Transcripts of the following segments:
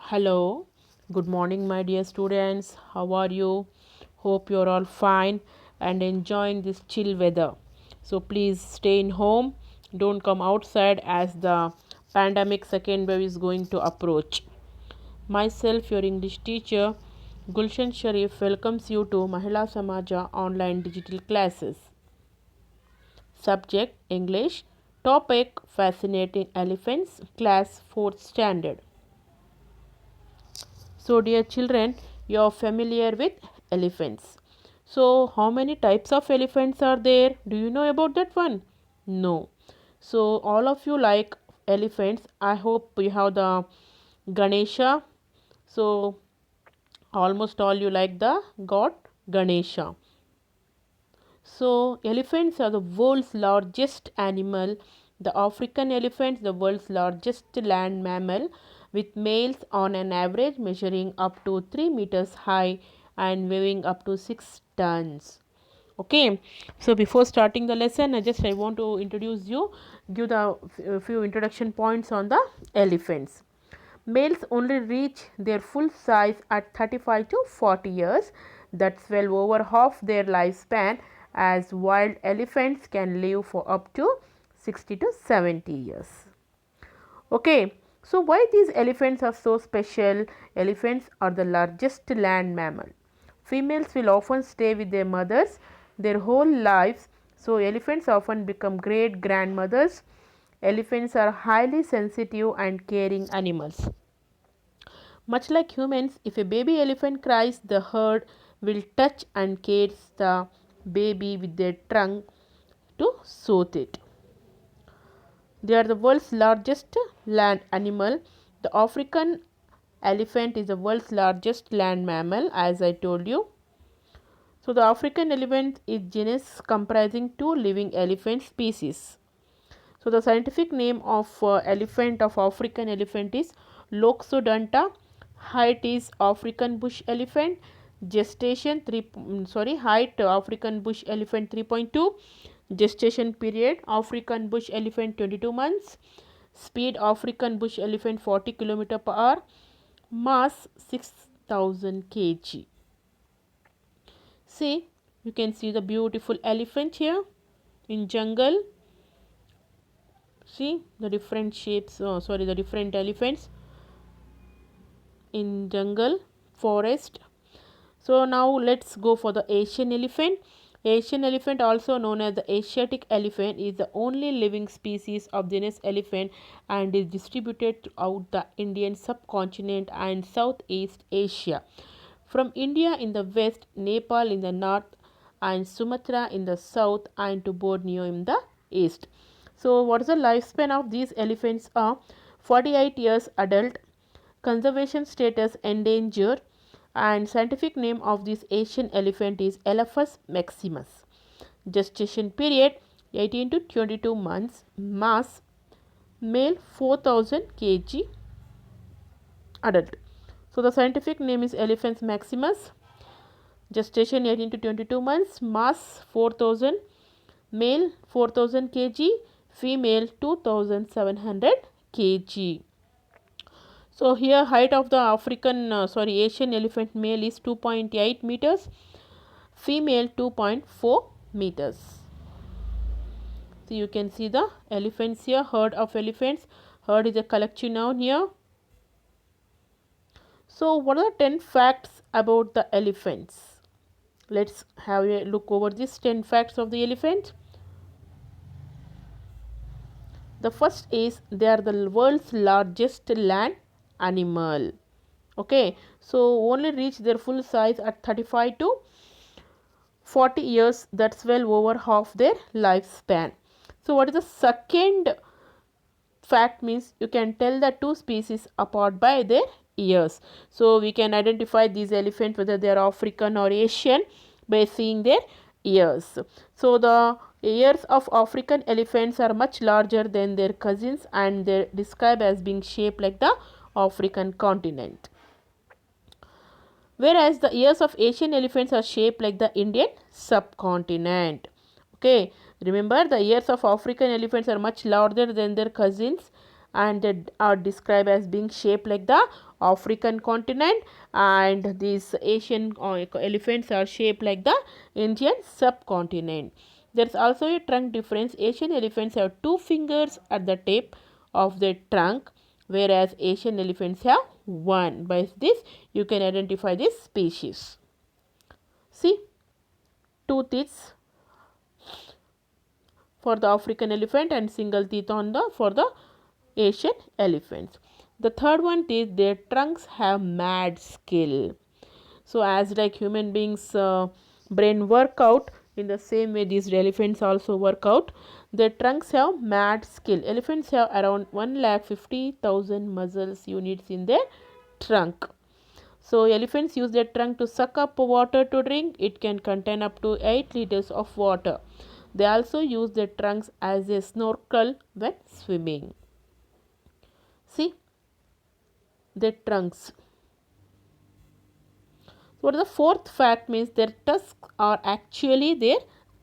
Hello, good morning, my dear students. How are you? Hope you're all fine and enjoying this chill weather. So, please stay in home. Don't come outside as the pandemic second wave is going to approach. Myself, your English teacher, Gulshan Sharif, welcomes you to Mahila Samaja online digital classes. Subject English. Topic Fascinating Elephants, Class 4th Standard. So, dear children, you are familiar with elephants. So, how many types of elephants are there? Do you know about that one? No. So, all of you like elephants. I hope you have the Ganesha. So, almost all you like the god Ganesha. So, elephants are the world's largest animal. The African elephant, the world's largest land mammal, with males on an average measuring up to 3 meters high and weighing up to 6 tons. Okay, so before starting the lesson, I want to introduce you, give the few introduction points on the elephants. Males only reach their full size at 35 to 40 years. That's well over half their lifespan, as wild elephants can live for up to 60 to 70 years. Okay, so why these elephants are so special? Elephants are the largest land mammal. Females will often stay with their mothers their whole lives, so elephants often become great grandmothers. Elephants are highly sensitive and caring animals. Much like humans, if a baby elephant cries, the herd will touch and caress the baby with their trunk to soothe it. They are the world's largest land animal. The African elephant is the world's largest land mammal, as I told you. So, the African elephant is genus comprising two living elephant species. So, the scientific name of elephant of African elephant is Loxodonta. Height is African bush elephant. Gestation height African bush elephant 3.2. Gestation period African bush elephant 22 months. Speed African bush elephant 40 km per hour. Mass 6000 kg. See, you can see the beautiful elephant here in jungle. See the different shapes, the different elephants in jungle, forest. So now let's go for the Asian elephant. Asian elephant, also known as the Asiatic elephant, is the only living species of genus elephant and is distributed throughout the Indian subcontinent and Southeast Asia. From India in the west, Nepal in the north, and Sumatra in the south, and to Borneo in the east. So, what is the lifespan of these elephants? Are 48 years adult, conservation status endangered, and scientific name of this Asian elephant is Elephas maximus. Gestation period 18 to 22 months. Mass male 4000 kg adult. So, the scientific name is Elephas maximus. Gestation 18 to 22 months. Mass 4000. Male 4000 kg. Female 2700 kg. So, here height of the Asian elephant male is 2.8 meters. Female 2.4 meters. So, you can see the elephants here, herd of elephants. Herd is a collective noun here. So, what are the 10 facts about the elephants? Let's have a look over these 10 facts of the elephant. The first is they are the world's largest land animal. Okay, so only reach their full size at 35 to 40 years. That's well over half their lifespan. So, what is the second fact? Means you can tell the two species apart by their ears. So, we can identify these elephants whether they are African or Asian by seeing their ears. So, the ears of African elephants are much larger than their cousins and they are described as being shaped like the African continent. Whereas the ears of Asian elephants are shaped like the Indian subcontinent. Okay, remember the ears of African elephants are much larger than their cousins and they are described as being shaped like the African continent, and these Asian elephants are shaped like the Indian subcontinent. There is also a trunk difference. Asian elephants have two fingers at the tip of their trunk, whereas Asian elephants have one. By this you can identify this species. See, two teeth for the African elephant and single teeth on the for the Asian elephants. The third one is their trunks have mad skill. So as like human beings brain work out, in the same way these elephants also work out. Their trunks have mad skill. Elephants have around 1,50,000 muscles units in their trunk. So elephants use their trunk to suck up water to drink. It can contain up to 8 liters of water. They also use their trunks as a snorkel when swimming. See, their trunks. What the fourth fact means, their tusks are actually their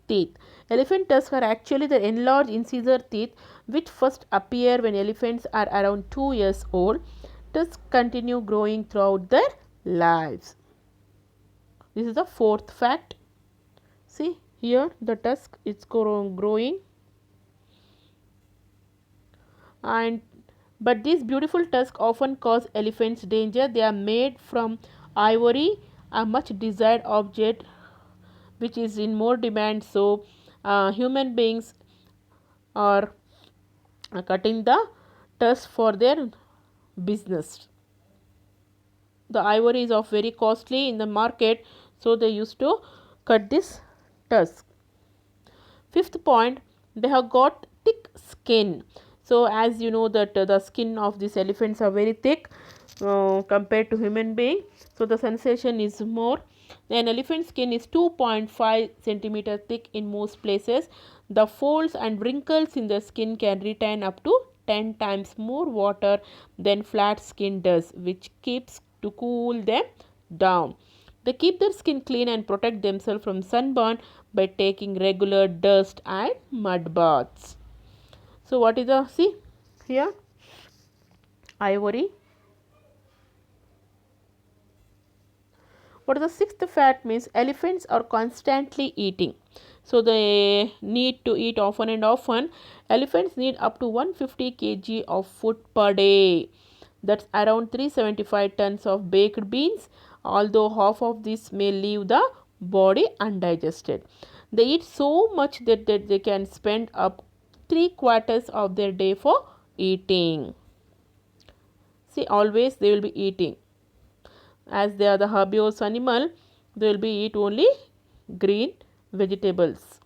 teeth. Elephant tusks are actually the enlarged incisor teeth which first appear when elephants are around 2 years old. Tusks continue growing throughout their lives. This is the fourth fact. See here the tusk is growing, and but these beautiful tusks often cause elephants danger. They are made from ivory, a much desired object which is in more demand. So human beings are cutting the tusk for their business. The ivory is of very costly in the market, so they used to cut this tusk. Fifth point, they have got thick skin. So as you know that the skin of these elephants are very thick compared to human being, so the sensation is more. An elephant skin is 2.5 centimeter thick in most places. The folds and wrinkles in the skin can retain up to 10 times more water than flat skin does, which keeps to cool them down. They keep their skin clean and protect themselves from sunburn by taking regular dust and mud baths. So what is the, see here, ivory. What is the sixth fact means, elephants are constantly eating. So they need to eat often and often. Elephants need up to 150 kg of food per day. That's around 375 tons of baked beans, although half of this may leave the body undigested. They eat so much that they can spend up 3/4 of their day for eating. See, always they will be eating. As they are the herbivorous animal, they will be eat only green vegetables.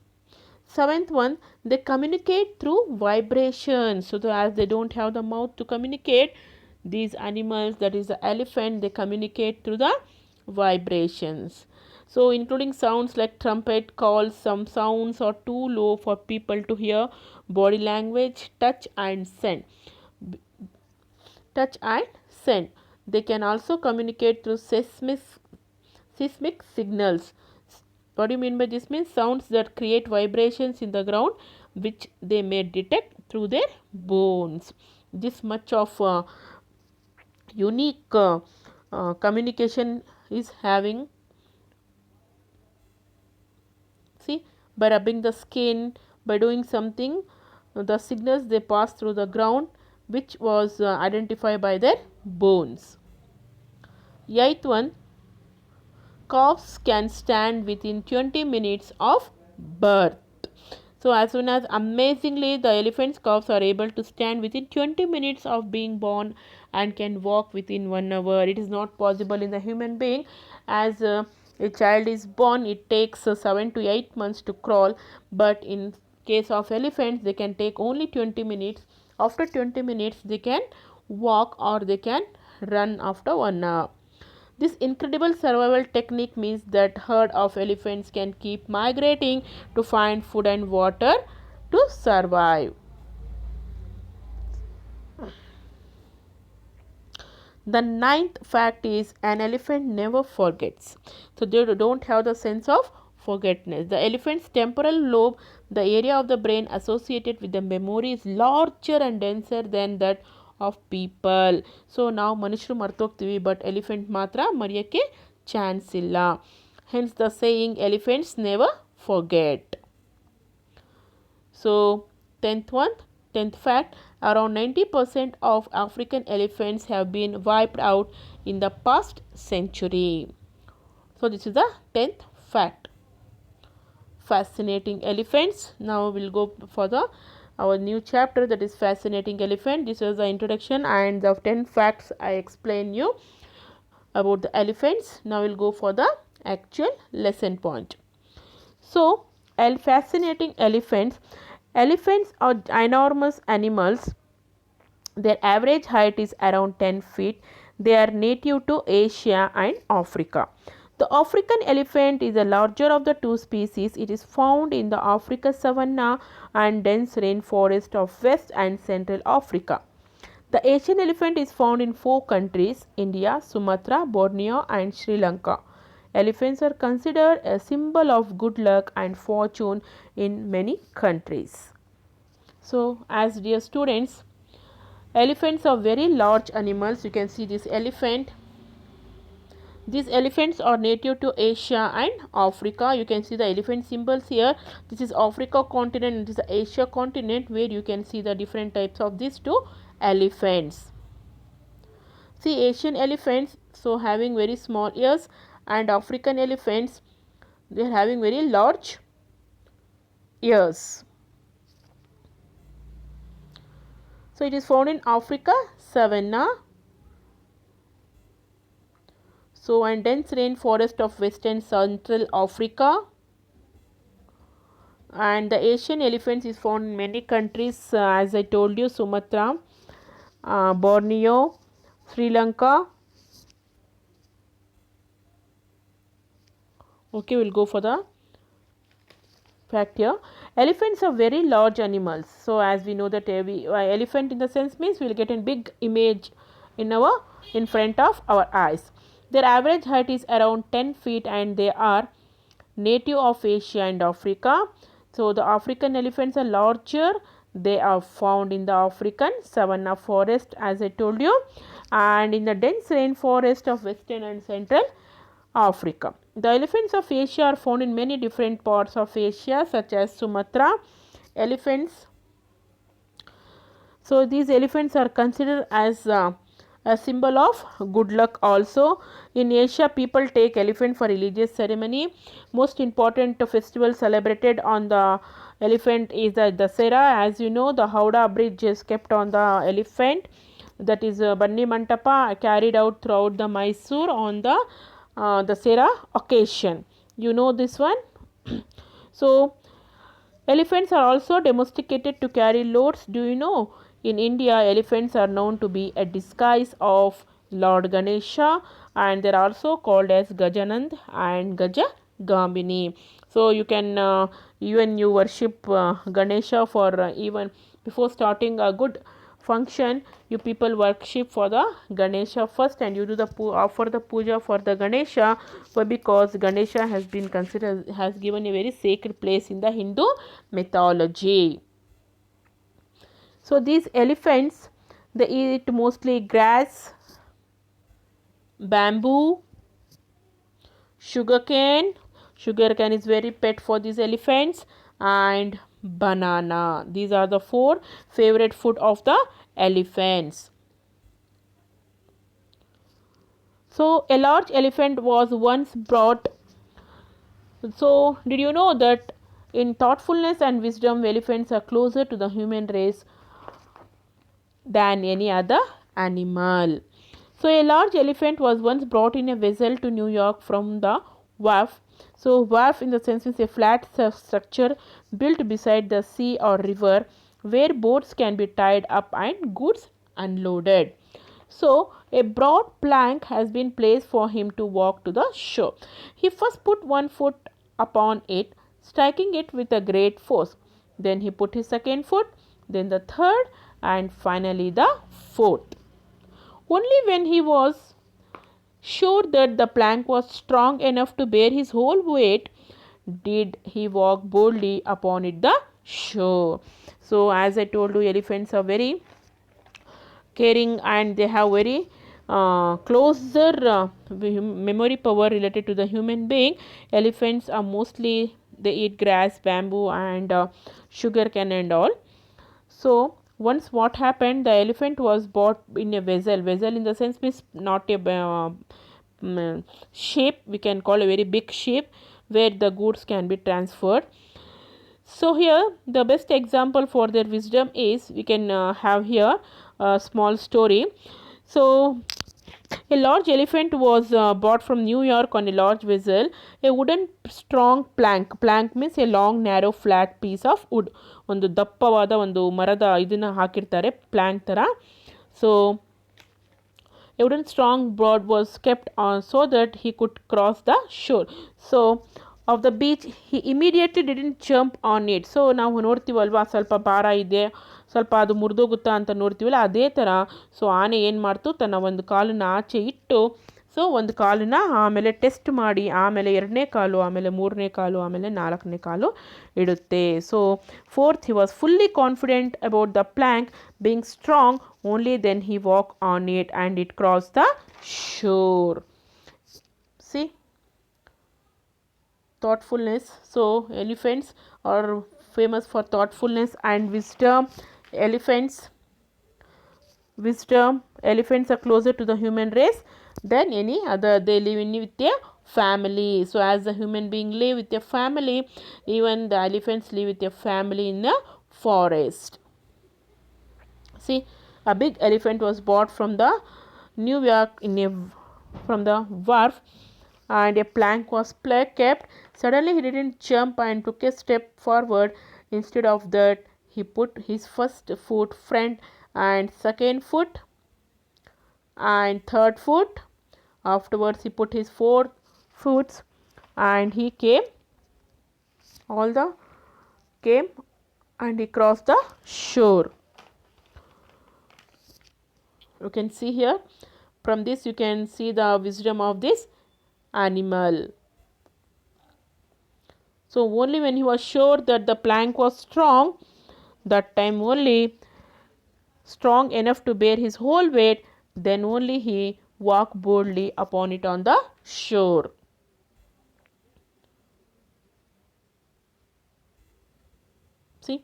Seventh one, they communicate through vibration. So as they don't have the mouth to communicate, these animals, that is the elephant, they communicate through the vibrations. So including sounds like trumpet calls. Some sounds are too low for people to hear. Body language, touch and scent. Touch and scent. They can also communicate through seismic signals. What do you mean by this? Means sounds that create vibrations in the ground which they may detect through their bones. This much of unique communication is having. See, by rubbing the skin, by doing something, the signals they pass through the ground which was identified by their bones. Eighth one, calves can stand within 20 minutes of birth. So as soon as, amazingly, the elephant's calves are able to stand within 20 minutes of being born and can walk within 1 hour. It is not possible in the human being. As a child is born, it takes 7 to 8 months to crawl, but in case of elephants they can take only 20 minutes. After 20 minutes they can walk or they can run after 1 hour. This incredible survival technique means that herd of elephants can keep migrating to find food and water to survive. The ninth fact is, an elephant never forgets. So they don't have the sense of forgetfulness. The elephant's temporal lobe, the area of the brain associated with the memory, is larger and denser than that of people. So ನಾವು ಮನುಷ್ಯರು ಮರ್ತೋಗ್ತೀವಿ, but elephant ಮಾತ್ರ ಮರೆಯೋಕ್ಕೆ chance ಇಲ್ಲ. Hence the saying elephants never forget. So 10th fact, around 90% of African elephants have been wiped out in the past century. So this is the 10th fact. Fascinating elephants. Now we'll go for our new chapter, that is fascinating elephant. This is the introduction and the 10 facts I explain you about the elephants. Now we'll go for the actual lesson point. So fascinating elephants. Elephants are enormous animals. Their average height is around 10 feet. They are native to Asia and Africa. The African elephant is the larger of the two species. It is found in the Africa savanna and dense rainforest of West and Central Africa. The Asian elephant is found in 4 countries: India, Sumatra, Borneo and Sri Lanka. Elephants are considered a symbol of good luck and fortune in many countries. So as dear students, elephants are very large animals. You can see this elephant. These elephants are native to Asia and Africa. You can see the elephant symbols here. This is Africa continent and this is the Asia continent, where you can see the different types of these two elephants. See, Asian elephants so having very small ears, and African elephants, they are having very large ears. So it is found in Africa savanna, so and dense rainforest of Western Central Africa. And the Asian elephants is found in many countries, as I told you, Sumatra, Borneo, Sri Lanka. Okay, we'll go for the fact here. Elephants are very large animals. So as we know that elephant in the sense means we'll get a big image in front of our eyes. Their average height is around 10 feet and they are native of Asia and Africa. So the African elephants are larger. They are found in the African savanna forest, as I told you, and in the dense rainforest of Western and Central Africa. The elephants of Asia are found in many different parts of Asia, such as Sumatra. Elephants. So these elephants are considered as a symbol of good luck also. In Asia, people take elephant for religious ceremony. Most important festival celebrated on the elephant is the Dasera. As you know, the Howrah Bridge is kept on the elephant. That is Banni Mantapa carried out throughout the Mysore on the Dasera occasion. You know this one. So elephants are also domesticated to carry loads. Do you know? In India, elephants are known to be a disguise of Lord Ganesha, and they are also called as Gajanand and Gajagambini. So you can even you worship Ganesha for even before starting a good function, you people worship for the Ganesha first, and you do the offer the puja for the Ganesha, because Ganesha has been considered, has given a very sacred place in the Hindu mythology. So these elephants, they eat mostly grass, bamboo, sugarcane. Sugarcane is very pet for these elephants, and banana. These are the 4 favorite food of the elephants. So a large elephant was once brought. So did you know that in thoughtfulness and wisdom, elephants are closer to the human race than any other animal. So a large elephant was once brought in a vessel to New York from the wharf. So wharf in the sense is a flat structure built beside the sea or river where boats can be tied up and goods unloaded. So a broad plank has been placed for him to walk to the shore. He first put one foot upon it, striking it with a great force. Then he put his second foot, then the third, and finally the 4th. Only when he was sure that the plank was strong enough to bear his whole weight did he walk boldly upon it the shore. So as I told you, elephants are very caring, and they have very closer memory power related to the human being. Elephants are mostly, they eat grass, bamboo, and sugar cane and all. So once what happened, the elephant was bought in a vessel. Vessel in the sense means not a shape, we can call a very big shape where the goods can be transferred. So here the best example for their wisdom is, we can have here a small story. So a large elephant was bought from New York on a large vessel. A wooden strong plank. Plank means a long, narrow, flat piece of wood. ಒಂದು ದಪ್ಪವಾದ ಒಂದು ಮರದ ಇದನ್ನ ಹಾಕಿರ್ತಾರೆ Planck ತರ. So a wooden strong board was kept on so that he could cross the shore. So of the beach, he immediately didn't jump on it. So ನಾವು ನೋಡ್ತೀವಲ್ವಾ, ಸ್ವಲ್ಪ ಭಾರ ಇದೆ, ಸ್ವಲ್ಪ ಅದು ಮುರಿದೋಗುತ್ತಾ ಅಂತ ನೋಡ್ತೀವಲ್ಲ, ಅದೇ ಥರ. ಸೊ ಆನೆ ಏನು ಮಾಡ್ತು, ತನ್ನ ಒಂದು ಕಾಲನ್ನು ಆಚೆ ಇಟ್ಟು, ಸೊ ಒಂದು ಕಾಲನ್ನ ಆಮೇಲೆ ಟೆಸ್ಟ್ ಮಾಡಿ, ಆಮೇಲೆ 2ನೇ ಕಾಲು, ಆಮೇಲೆ 3ನೇ ಕಾಲು, ಆಮೇಲೆ 4ನೇ ಕಾಲು ಇಡುತ್ತೆ. So fourth, he was fully confident about the plank being strong. Only then he walked on it and it crossed the shore. See, thoughtfulness. So elephants are famous for thoughtfulness and wisdom. Elephants are closer to the human race than any other. They live in with their family. So as the human being live with their family, even the elephants live with their family in the forest. See, a big elephant was bought from the New York from the wharf, and a plank was kept. Suddenly he didn't jump and took a step forward. Instead of that, he put his first foot front and second foot and third foot. Afterwards he put his 4 foot and he came and he crossed the shore. You can see here, from this you can see the wisdom of this animal. So only when he was sure that the plank was strong, that time only strong enough to bear his whole weight, then only he walked boldly upon it on the shore. See,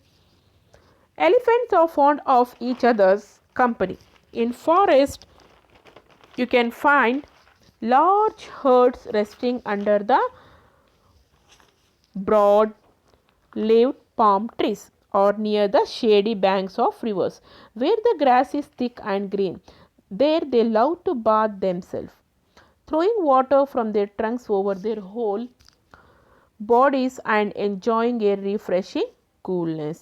elephants are fond of each other's company. In forest, you can find large herds resting under the broad-leaved palm trees or near the shady banks of rivers, where the grass is thick and green. There they love to bathe themselves, throwing water from their trunks over their whole bodies and enjoying a refreshing coolness.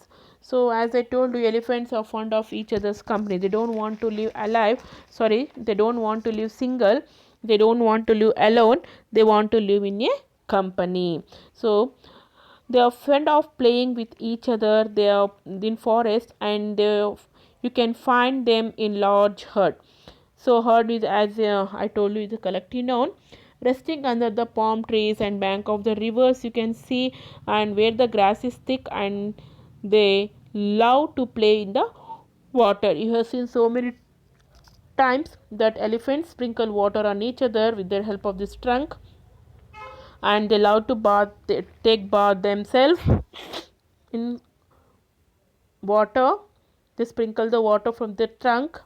So as I told you, elephants are fond of each other's company. They don't want to live they don't want to live single. They don't want to live alone. They want to live in a company. So they are fond of playing with each other. They are in forest, and you can find them in large herd. So herd is, as I told you, is a collective noun. Resting under the palm trees and bank of the rivers, you can see, and where the grass is thick, and they love to play in the water. You have seen so many times that elephants sprinkle water on each other with the help of this trunk, and they love to take bath themselves in water. They sprinkle the water from the trunk.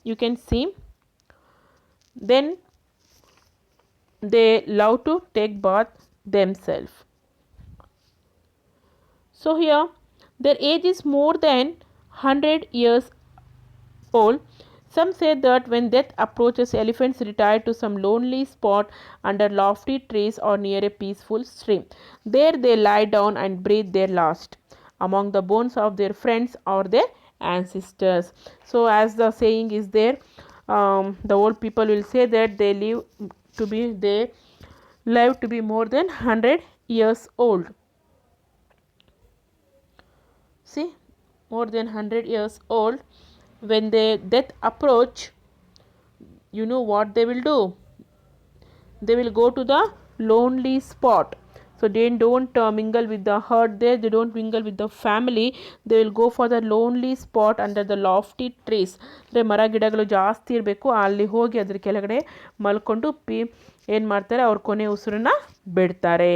You can see, then they love to take bath themselves. So here their age is more than 100 years old. Some say that when death approaches, elephants retire to some lonely spot under lofty trees or near a peaceful stream. There they lie down and breathe their last among the bones of their friends or their ancestors. So as the saying is there, the old people will say that they live to be more than 100 years old. See, more than 100 years old. When their death approach, you know what they will do? They will go to the lonely spot. So they don't mingle with the herd there, they don't mingle with the family. They will go for the lonely spot under the lofty trees. ಅಂದರೆ ಮರ ಗಿಡಗಳು ಜಾಸ್ತಿ ಇರಬೇಕು, ಅಲ್ಲಿ ಹೋಗಿ ಅದ್ರ ಕೆಳಗಡೆ ಮಲ್ಕೊಂಡು ಏನು ಮಾಡ್ತಾರೆ, ಅವ್ರ ಕೊನೆ ಉಸಿರನ್ನ ಬಿಡ್ತಾರೆ.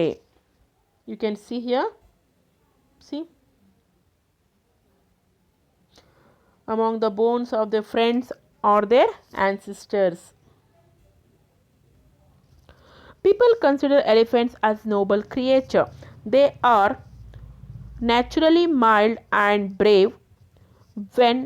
You can see here, see, among the bones of their friends or their ancestors. People consider elephants as noble creatures. They are naturally mild and brave. When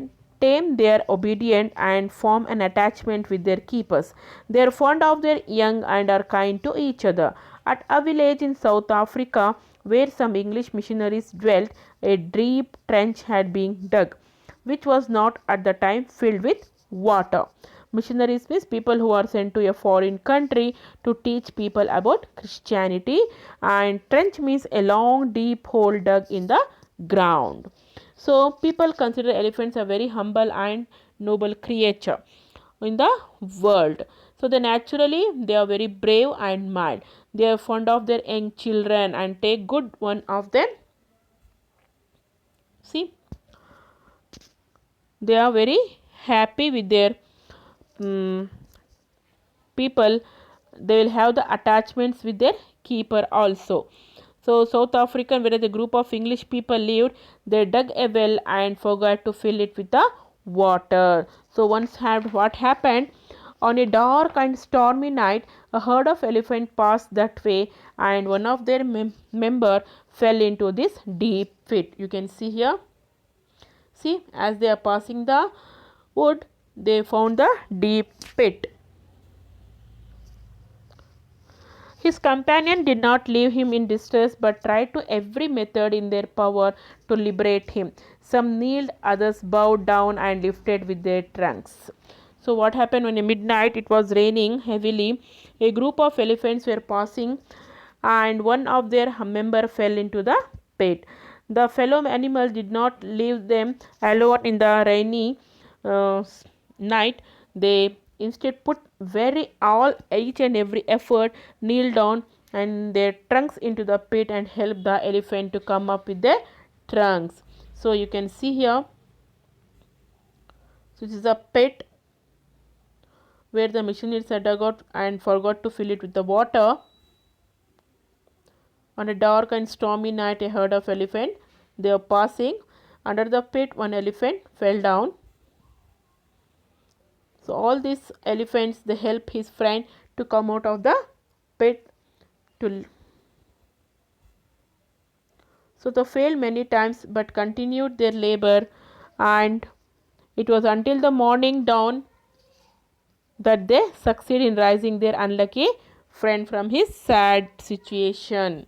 tamed, they are obedient and form an attachment with their keepers. They are fond of their young and are kind to each other. At a village in South Africa, where some English missionaries dwelt, a deep trench had been dug, which was not at the time filled with water. Missionaries means people who are sent to a foreign country to teach people about Christianity, and trench means a long deep hole dug in the ground. So people consider elephants a very humble and noble creature in the world. So they are very brave and mild. They are fond of their young children and take good one of them. See, they are very happy with their people. They will have the attachments with their keeper also. So South African, where the group of English people lived, they dug a well and forgot to fill it with the water. So what happened, on a dark and stormy night, a herd of elephants passed that way, and one of their member fell into this deep pit. You can see here. See, as they are passing the wood, they found the deep pit. His companion did not leave him in distress, but tried to every method in their power to liberate him. Some kneeled, others bowed down and lifted with their trunks. So what happened, when at midnight it was raining heavily, a group of elephants were passing and one of their member fell into the pit. The fellow animals did not leave them alone in the rainy night. They instead put each and every effort, kneel down and their trunks into the pit and help the elephant to come up with their trunks. So you can see here, so this is a pit where the missionaries had dug out and forgot to fill it with the water. On a dark and stormy night, a herd of elephants, they were passing. Under the pit, one elephant fell down. So all these elephants, they help his friend to come out of the pit. So they failed many times but continued their labor, and it was until the morning dawn that they succeed in raising their unlucky friend from his sad situation.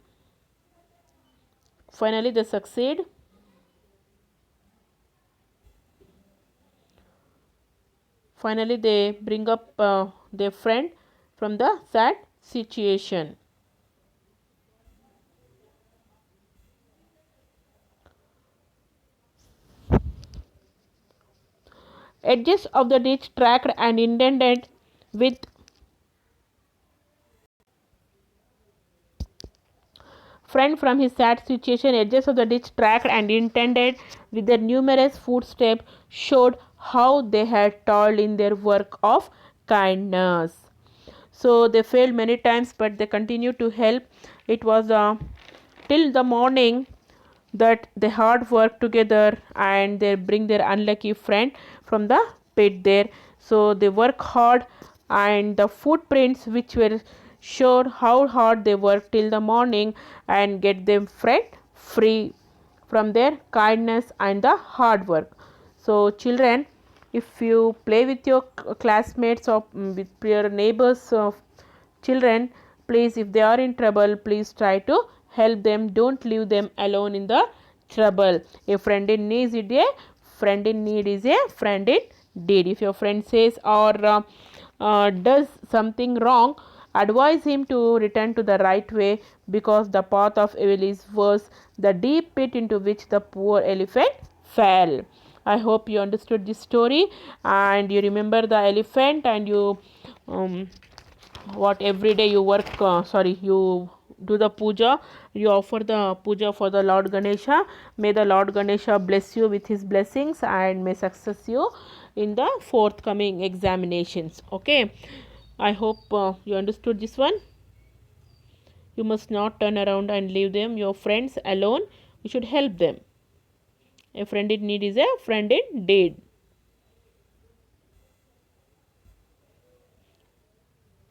Finally they succeed. Finally they bring up their friend from the sad situation. Edges of the ditch tracked and indented with friend from his sad situation. Edges of the ditch tracked and intended with their numerous footsteps showed how they had toiled in their work of kindness. So they failed many times but they continued to help. It was till the morning that they hard work together and they bring their unlucky friend from the pit there. So they work hard, and the footprints which were showed how hard they work till the morning and get them friend free from their kindness and the hard work. So children, if you play with your classmates or with your neighbors of children, please, if they are in trouble, please try to help them. Don't leave them alone in the trouble. A friend in need is a friend in need is a friend indeed. If your friend says or does something wrong, advise him to return to the right way, because the path of evil is worse, the deep pit into which the poor elephant fell. I hope you understood this story and you remember the elephant, and you what every day you work you do the puja, you offer the puja for the Lord Ganesha. May the Lord Ganesha bless you with his blessings and may success you in the forthcoming examinations. Okay, I hope you understood this one. You must not turn around and leave them, your friends, alone. You should help them. A friend in need is a friend indeed.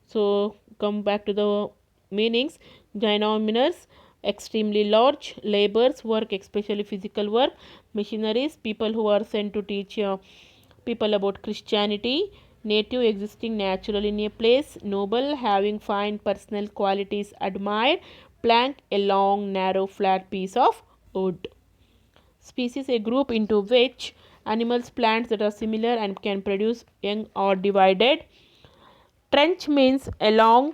So come back to the meanings. Gynominers, extremely large. Laborers, work, especially physical work. Missionaries, people who are sent to teach people about Christianity. Native, existing naturally in a place. Noble, having fine personal qualities admired. Plank, a long, narrow, flat piece of wood. Species, a group into which animals, plants that are similar and can produce young or divided. Trench means a long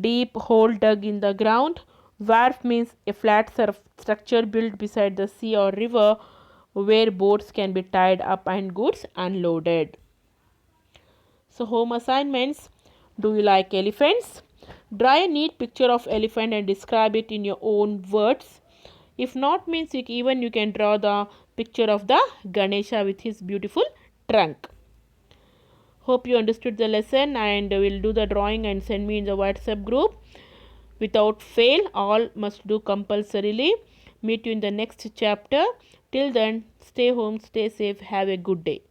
deep hole dug in the ground. Wharf means a flat structure built beside the sea or river where boats can be tied up and goods unloaded. So home assignments. Do you like elephants? Draw a neat picture of elephant and describe it in your own words. If not, means even you can draw the picture of the Ganesha with his beautiful trunk. Hope you understood the lesson and will do the drawing and send me in the WhatsApp group. Without fail, all must do compulsorily. Meet you in the next chapter. Till then, stay home, stay safe, have a good day.